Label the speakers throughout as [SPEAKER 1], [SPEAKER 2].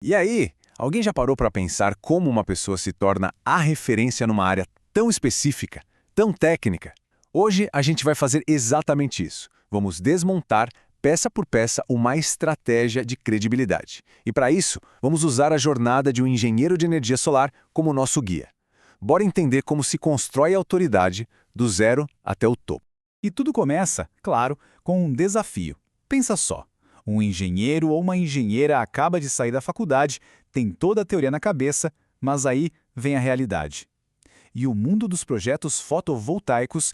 [SPEAKER 1] E aí, alguém já parou para pensar como uma pessoa se torna a referência numa área tão específica, tão técnica? Hoje a gente vai fazer exatamente isso. Vamos desmontar, peça por peça, uma estratégia de credibilidade. E para isso, vamos usar a jornada de um engenheiro de energia solar como nosso guia. Bora entender como se constrói a autoridade do zero até o topo.
[SPEAKER 2] E tudo começa, claro, com um desafio. Pensa só. Um engenheiro ou uma engenheira acaba de sair da faculdade, tem toda a teoria na cabeça, mas aí vem a realidade. E o mundo dos projetos fotovoltaicos,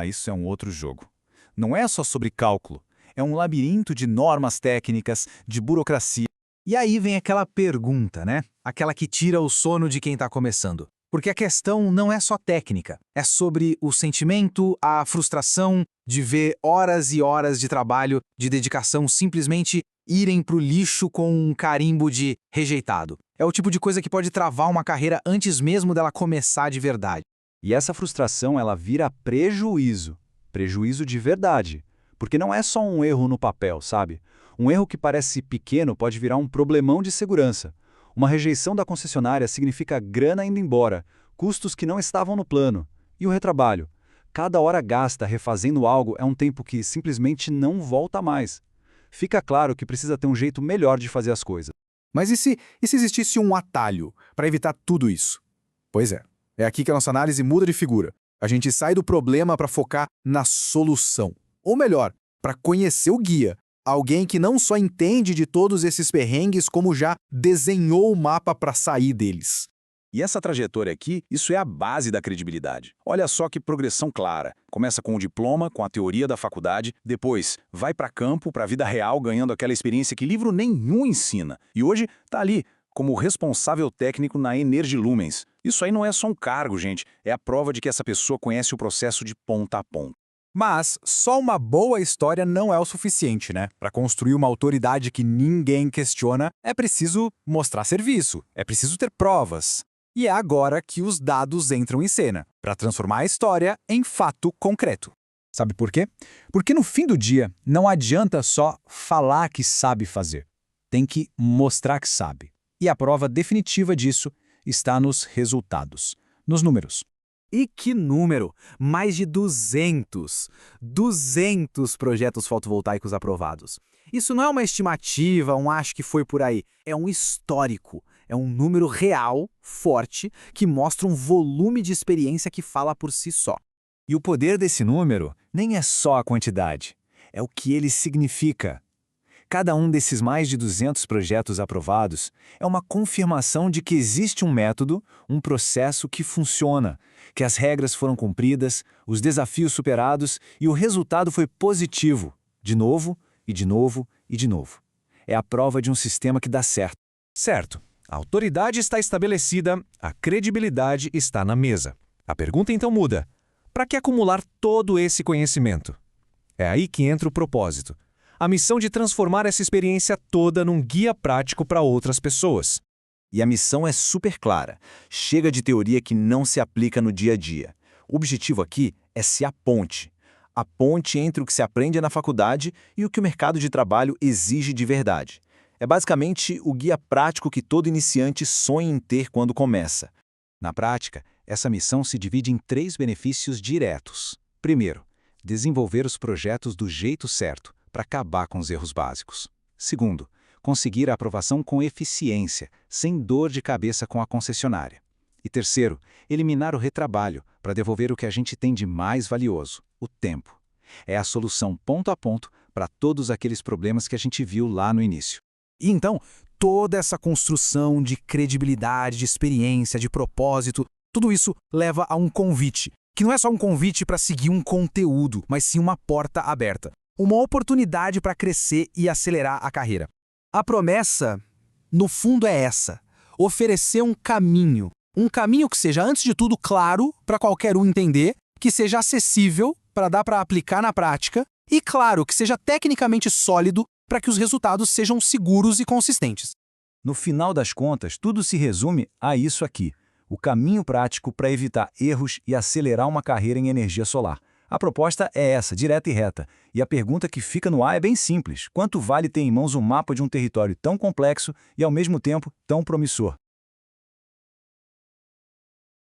[SPEAKER 2] isso é um outro jogo. Não é só sobre cálculo, é um labirinto de normas técnicas, de burocracia.
[SPEAKER 3] E aí vem aquela pergunta, né? Aquela que tira o sono de quem está começando. Porque a questão não é só técnica, é sobre o sentimento, a frustração de ver horas e horas de trabalho, de dedicação simplesmente irem para o lixo com um carimbo de rejeitado. É o tipo de coisa que pode travar uma carreira antes mesmo dela começar de verdade.
[SPEAKER 2] E essa frustração, ela vira prejuízo. Prejuízo de verdade. Porque não é só um erro no papel, sabe? Um erro que parece pequeno pode virar um problemão de segurança. Uma rejeição da concessionária significa grana indo embora, custos que não estavam no plano. E o retrabalho? Cada hora gasta refazendo algo é um tempo que simplesmente não volta mais. Fica claro que precisa ter um jeito melhor de fazer as coisas.
[SPEAKER 3] Mas e se existisse um atalho para evitar tudo isso? Pois é aqui que a nossa análise muda de figura. A gente sai do problema para focar na solução. Ou melhor, para conhecer o guia. Alguém que não só entende de todos esses perrengues, como já desenhou o mapa para sair deles.
[SPEAKER 4] E essa trajetória aqui, isso é a base da credibilidade. Olha só que progressão clara. Começa com o diploma, com a teoria da faculdade, depois vai para campo, para a vida real, ganhando aquela experiência que livro nenhum ensina. E hoje está ali, como responsável técnico na Energilumens. Isso aí não é só um cargo, gente. É a prova de que essa pessoa conhece o processo de ponta a ponta.
[SPEAKER 3] Mas só uma boa história não é o suficiente, né? Para construir uma autoridade que ninguém questiona, é preciso mostrar serviço, é preciso ter provas. E é agora que os dados entram em cena, para transformar a história em fato concreto. Sabe por quê? Porque no fim do dia, não adianta só falar que sabe fazer. Tem que mostrar que sabe. E a prova definitiva disso está nos resultados, nos números. E que número! Mais de 200! 200 projetos fotovoltaicos aprovados. Isso não é uma estimativa, um acho que foi por aí. É um histórico. É um número real, forte, que mostra um volume de experiência que fala por si só. E o poder desse número nem é só a quantidade. É o que ele significa. Cada um desses mais de 200 projetos aprovados é uma confirmação de que existe um método, um processo que funciona, que as regras foram cumpridas, os desafios superados e o resultado foi positivo, de novo, e de novo, e de novo. É a prova de um sistema que dá certo. Certo, a autoridade está estabelecida, a credibilidade está na mesa. A pergunta então muda: para que acumular todo esse conhecimento? É aí que entra o propósito. A missão de transformar essa experiência toda num guia prático para outras pessoas.
[SPEAKER 5] E a missão é super clara. Chega de teoria que não se aplica no dia a dia. O objetivo aqui é ser a ponte. A ponte entre o que se aprende na faculdade e o que o mercado de trabalho exige de verdade. É basicamente o guia prático que todo iniciante sonha em ter quando começa. Na prática, essa missão se divide em 3 benefícios diretos. Primeiro, desenvolver os projetos do jeito certo, para acabar com os erros básicos. Segundo, conseguir a aprovação com eficiência, sem dor de cabeça com a concessionária. E terceiro, eliminar o retrabalho, para devolver o que a gente tem de mais valioso, o tempo. É a solução ponto a ponto para todos aqueles problemas que a gente viu lá no início.
[SPEAKER 3] E então, toda essa construção de credibilidade, de experiência, de propósito, tudo isso leva a um convite, que não é só um convite para seguir um conteúdo, mas sim uma porta aberta. Uma oportunidade para crescer e acelerar a carreira. A promessa, no fundo, é essa: oferecer um caminho que seja, antes de tudo, claro para qualquer um entender, que seja acessível para dar para aplicar na prática e, claro, que seja tecnicamente sólido para que os resultados sejam seguros e consistentes.
[SPEAKER 5] No final das contas, tudo se resume a isso aqui: o caminho prático para evitar erros e acelerar uma carreira em energia solar.
[SPEAKER 2] A proposta é essa, direta e reta. E a pergunta que fica no ar é bem simples. Quanto vale ter em mãos um mapa de um território tão complexo e, ao mesmo tempo, tão promissor?